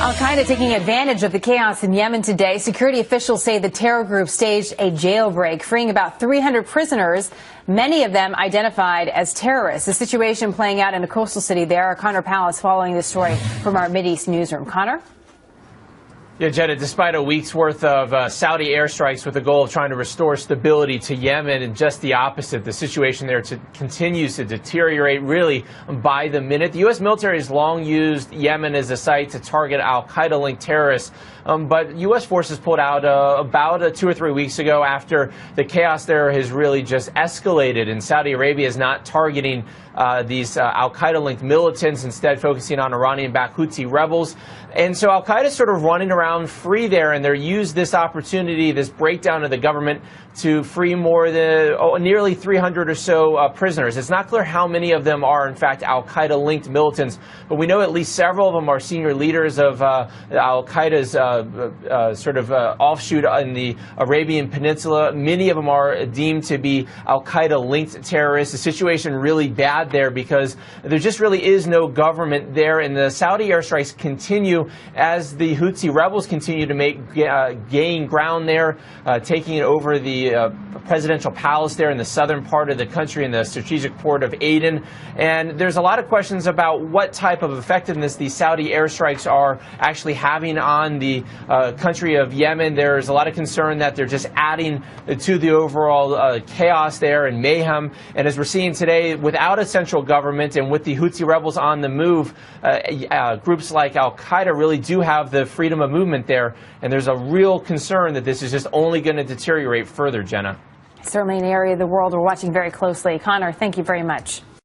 Al-Qaeda taking advantage of the chaos in Yemen today. Security officials say the terror group staged a jailbreak, freeing about 300 prisoners, many of them identified as terrorists. The situation playing out in a coastal city there. Connor Palace following this story from our Mideast newsroom. Connor? Yeah, Jenna, despite a week's worth of Saudi airstrikes with the goal of trying to restore stability to Yemen, and just the opposite, the situation there continues to deteriorate really by the minute. The U.S. military has long used Yemen as a site to target al-Qaeda-linked terrorists, but U.S. forces pulled out about 2 or 3 weeks ago after the chaos there has really just escalated, and Saudi Arabia is not targeting these al-Qaeda-linked militants, instead focusing on Iranian-backed Houthi rebels. And so al-Qaeda is sort of running around free there, and they're used this opportunity, this breakdown of the government, to free more than nearly 300 or so prisoners. It's not clear how many of them are, in fact, al-Qaeda-linked militants, but we know at least several of them are senior leaders of al-Qaeda's offshoot in the Arabian Peninsula. Many of them are deemed to be al-Qaeda-linked terrorists. The situation really bad there because there just really is no government there, and the Saudi airstrikes continue as the Houthi rebels continue to gain ground there, taking over the presidential palace there in the southern part of the country in the strategic port of Aden. And there's a lot of questions about what type of effectiveness these Saudi airstrikes are actually having on the country of Yemen. There's a lot of concern that they're just adding to the overall chaos there and mayhem. And as we're seeing today, without a central government and with the Houthi rebels on the move, groups like al-Qaeda really do have the freedom of movement there. And there's a real concern that this is just only going to deteriorate further, Jenna. Certainly an area of the world we're watching very closely. Connor, thank you very much.